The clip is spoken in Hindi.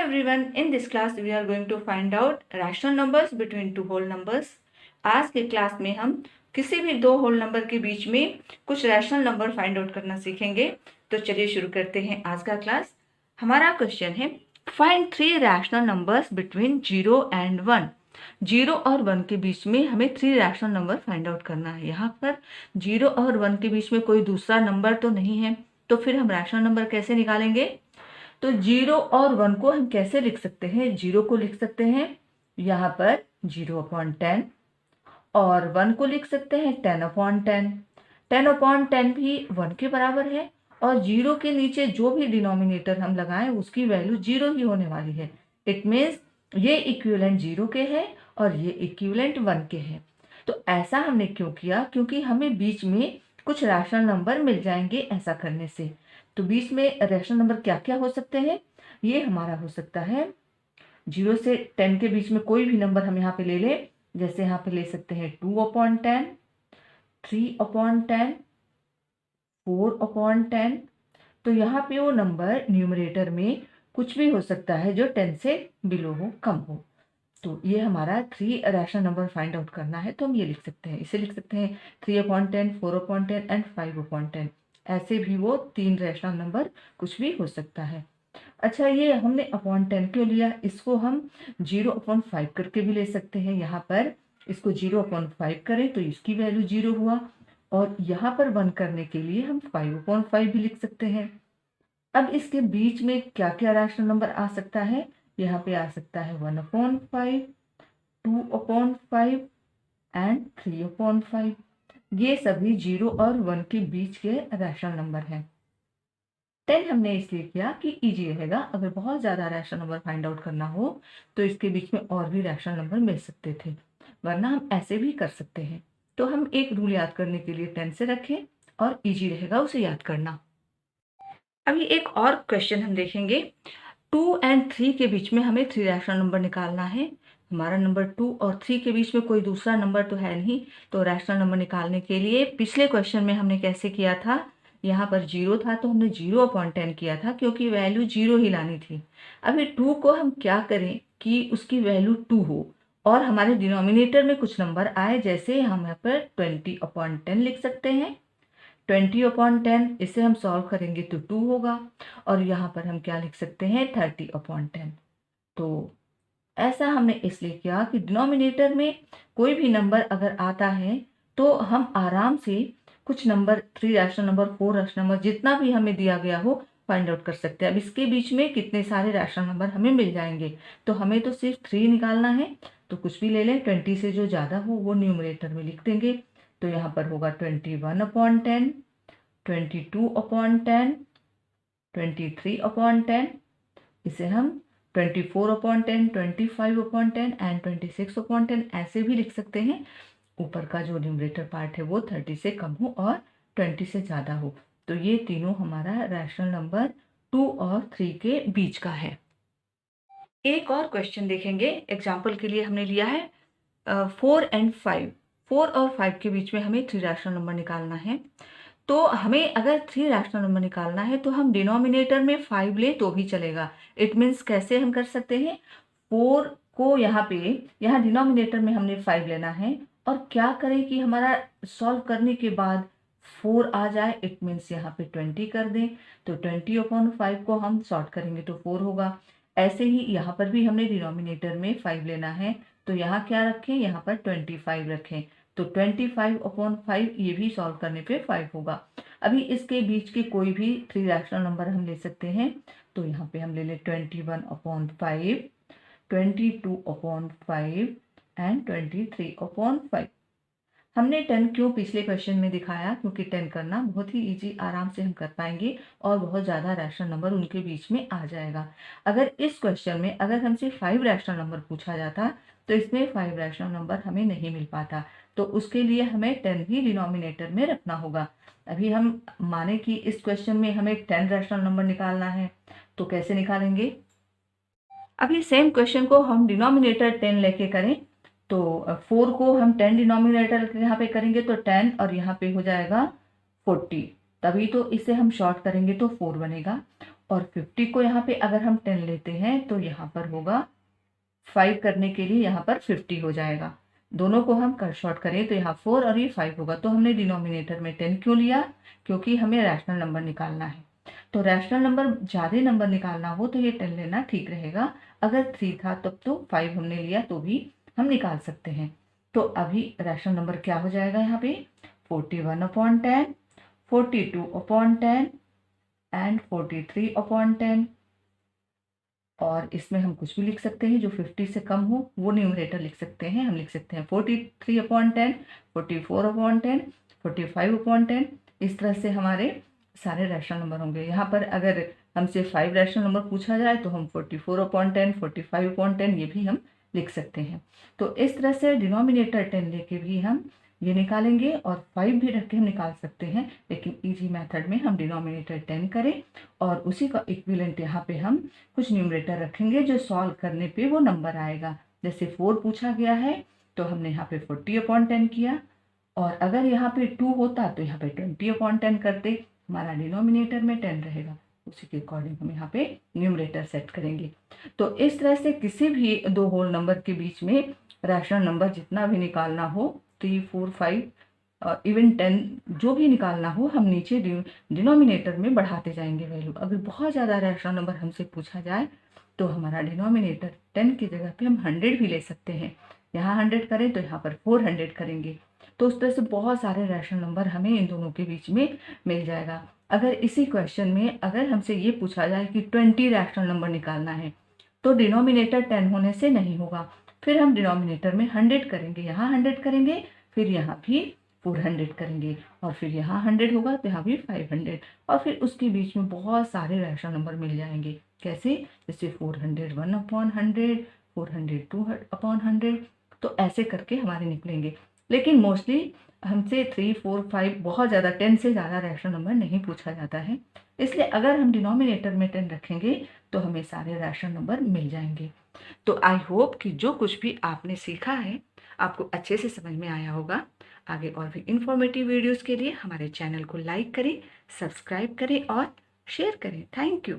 everyone, in this class we are going to find out rational numbers between two whole numbers. आज के क्लास में हम किसी भी दो होल नंबर के बीच में कुछ रैशनल नंबर फाइंड आउट करना सीखेंगे। तो चलिए शुरू करते हैं आज का क्लास। हमारा क्वेश्चन है find three rational numbers between 0 and 1। 0 और 1 के बीच में हमें three rational number find out करना है। यहाँ पर 0 और 1 के बीच में कोई दूसरा नंबर तो नहीं है, तो फिर हम रैशनल नंबर कैसे निकालेंगे? तो 0 और 1 को हम कैसे लिख सकते हैं? 0 को लिख सकते हैं यहाँ पर 0/10 और 1 को लिख सकते हैं 10/10। 10/10 भी 1 के बराबर है और 0 के नीचे जो भी डिनोमिनेटर हम लगाएं उसकी वैल्यू 0 ही होने वाली है। इट मीन्स ये इक्विवेलेंट 0 के है और ये इक्विवेलेंट 1 के है। तो ऐसा हमने क्यों किया? क्योंकि हमें बीच में कुछ रैशनल नंबर मिल जाएंगे ऐसा करने से। तो बीच में रैशनल नंबर क्या क्या हो सकते हैं? ये हमारा हो सकता है 0 से 10 के बीच में कोई भी नंबर हम यहाँ पे ले लें। जैसे यहाँ पे ले सकते हैं 2/10, 3/10, 4/10। तो यहाँ पे वो नंबर न्यूमरेटर में कुछ भी हो सकता है जो 10 से बिलो हो, कम हो। तो ये हमारा three rational number find out करना है, तो हम ये लिख सकते हैं। इसे लिख सकते हैं 3/10, 4/10 एंड 5/10। ऐसे भी वो तीन रैशनल नंबर कुछ भी हो सकता है। अच्छा, ये हमने अपॉन 10 क्यों लिया? इसको हम 0/5 करके भी ले सकते हैं। यहाँ पर इसको 0/5 करें तो इसकी वैल्यू 0 हुआ और यहाँ पर 1 करने के लिए हम 5/5 भी लिख सकते हैं। अब इसके बीच में क्या क्या रैशनल नंबर आ सकता है? यहाँ पे आ सकता है 1/5, 2/5 एंड 3/5। ये सभी 0 और 1 के बीच के रैशनल नंबर हैं। 10 हमने इसलिए किया कि इजी रहेगा। अगर बहुत ज़्यादा रैशनल नंबर फाइंड आउट करना हो तो इसके बीच में और भी रैशनल नंबर मिल सकते थे, वरना हम ऐसे भी कर सकते हैं। तो हम एक रूल याद करने के लिए 10 से रखें और इजी रहेगा उसे याद करना। अभी एक और क्वेश्चन हम देखेंगे। 2 एंड 3 के बीच में हमें थ्री रैशनल नंबर निकालना है। हमारा नंबर 2 और 3 के बीच में कोई दूसरा नंबर तो है नहीं, तो रैशनल नंबर निकालने के लिए पिछले क्वेश्चन में हमने कैसे किया था? यहाँ पर 0 था तो हमने 0/10 किया था क्योंकि वैल्यू 0 ही लानी थी। अभी 2 को हम क्या करें कि उसकी वैल्यू 2 हो और हमारे डिनोमिनेटर में कुछ नंबर आए। जैसे हम यहाँ पर 20/10 लिख सकते हैं। 20/10 इसे हम सॉल्व करेंगे तो 2 होगा और यहाँ पर हम क्या लिख सकते हैं 30/10। तो ऐसा हमने इसलिए किया कि डिनोमिनेटर में कोई भी नंबर अगर आता है तो हम आराम से कुछ number 3 rational number, 4 rational number, जितना भी हमें दिया गया हो फाइंड आउट कर सकते हैं। अब इसके बीच में कितने सारे रैशनल नंबर हमें मिल जाएंगे, तो हमें तो सिर्फ 3 निकालना है। तो कुछ भी ले लें, 20 से जो ज़्यादा हो वो न्यूमरेटर में लिख देंगे। तो यहाँ पर होगा 21/10, 22/10, 23/10। इसे हम 24/10, 25/10 एंड 26/10 ऐसे भी लिख सकते हैं। ऊपर का जो न्यूमरेटर पार्ट है वो 30 से कम हो और 20 से ज़्यादा हो। तो ये तीनों हमारा रैशनल नंबर 2 और 3 के बीच का है। एक और क्वेश्चन देखेंगे। एग्जाम्पल के लिए हमने लिया है 4 एंड 5। 4 और 5 के बीच में हमें थ्री रैशनल नंबर निकालना है। तो हमें अगर थ्री रैशनल नंबर निकालना है तो हम डिनोमिनेटर में 5 ले तो भी चलेगा। इट मीन्स कैसे हम कर सकते हैं? 4 को यहाँ डिनोमिनेटर में हमने 5 लेना है और क्या करें कि हमारा सॉल्व करने के बाद 4 आ जाए। इट मीन्स यहाँ पे 20 कर दें। तो 20/5 को हम सॉल्व करेंगे तो 4 होगा। ऐसे ही यहाँ पर भी हमने डिनोमिनेटर में 5 लेना है, तो यहाँ क्या रखें? यहाँ पर 25 रखें। तो 25/5 ये भी सॉल्व करने पे 5 होगा। अभी इसके बीच के कोई भी थ्री रैशनल नंबर हम ले सकते हैं। तो यहाँ पे हम ले लें 21/5, 22/5 एंड 23/5। हमने 10 क्यों पिछले क्वेश्चन में दिखाया? क्योंकि 10 करना बहुत ही इजी, आराम से हम कर पाएंगे और बहुत ज़्यादा रैशनल नंबर उनके बीच में आ जाएगा। अगर इस क्वेश्चन में अगर हमसे 5 रैशनल नंबर पूछा जाता तो इसमें 5 रैशनल नंबर हमें नहीं मिल पाता, तो उसके लिए हमें 10 ही डिनोमिनेटर में रखना होगा। अभी हम माने कि इस क्वेश्चन में हमें 10 रैशनल नंबर निकालना है, तो कैसे निकालेंगे? अभी सेम क्वेश्चन को हम डिनोमिनेटर 10 लेके करें तो 4 को हम 10 डिनोमिनेटर यहाँ पे करेंगे तो 10 और यहाँ पे हो जाएगा 40। तभी तो इसे हम शॉर्ट करेंगे तो 4 बनेगा। और 50 को यहाँ पे अगर हम 10 लेते हैं तो यहाँ पर होगा 5 करने के लिए यहाँ पर 50 हो जाएगा। दोनों को हम कर शॉर्ट करें तो यहाँ 4 और ये 5 होगा। तो हमने डिनोमिनेटर में 10 क्यों लिया? क्योंकि हमें रैशनल नंबर निकालना है। तो रैशनल नंबर ज़्यादा नंबर निकालना हो तो ये 10 लेना ठीक रहेगा। अगर 3 था तब तो 5 हमने लिया तो भी हम निकाल सकते हैं। तो अभी रैशनल नंबर क्या हो जाएगा यहाँ पे? 41/10, 42/10 एंड 43/10। और इसमें हम कुछ भी लिख सकते हैं जो 50 से कम हो वो न्यूमरेटर लिख सकते हैं। हम लिख सकते हैं 43/10, 44/10, 45/10। इस तरह से हमारे सारे रैशनल नंबर होंगे। यहाँ पर अगर हमसे 5 रैशनल नंबर पूछा जाए तो हम 44/10, 45/10 ये भी हम लिख सकते हैं। तो इस तरह से डिनोमिनेटर 10 लेके भी हम ये निकालेंगे और 5 भी रख के हम निकाल सकते हैं, लेकिन इजी मेथड में हम डिनोमिनेटर 10 करें और उसी का इक्विवेलेंट यहाँ पे हम कुछ न्यूमरेटर रखेंगे जो सॉल्व करने पे वो नंबर आएगा। जैसे 4 पूछा गया है तो हमने यहाँ पे 40/10 किया, और अगर यहाँ पे 2 होता तो यहाँ पे 20/10 करते। हमारा डिनोमिनेटर में 10 रहेगा, उसी के अकॉर्डिंग हम यहाँ पे न्यूमरेटर सेट करेंगे। तो इस तरह से किसी भी दो होल नंबर के बीच में रैशनल नंबर जितना भी निकालना हो, 3, 4, 5 इवन 10 जो भी निकालना हो, हम नीचे डिनोमिनेटर में बढ़ाते जाएंगे वैल्यू। अगर बहुत ज़्यादा रैशनल नंबर हमसे पूछा जाए तो हमारा डिनोमिनेटर 10 की जगह पे हम 100 भी ले सकते हैं। यहाँ 100 करें तो यहाँ पर 400 करेंगे। तो उस तरह से बहुत सारे रैशनल नंबर हमें इन दोनों के बीच में मिल जाएगा। अगर इसी क्वेश्चन में अगर हमसे ये पूछा जाए कि 20 रैशनल नंबर निकालना है तो डिनोमिनेटर 10 होने से नहीं होगा। फिर हम डिनोमिनेटर में 100 करेंगे, यहाँ 100 करेंगे, फिर यहाँ भी 400 करेंगे, और फिर यहाँ 100 होगा तो यहाँ भी 500, और फिर उसके बीच में बहुत सारे रैशनल नंबर मिल जाएंगे। कैसे? जैसे 400 1/100, 400 2/100। तो ऐसे करके हमारे निकलेंगे। लेकिन मोस्टली हमसे 3, 4, 5 बहुत ज़्यादा 10 से ज़्यादा रैशनल नंबर नहीं पूछा जाता है। इसलिए अगर हम डिनोमिनेटर में 10 रखेंगे तो हमें सारे रैशनल नंबर मिल जाएंगे। तो आई होप कि जो कुछ भी आपने सीखा है आपको अच्छे से समझ में आया होगा। आगे और भी इंफॉर्मेटिव वीडियोस के लिए हमारे चैनल को लाइक करें, सब्सक्राइब करें और शेयर करें। Thank you.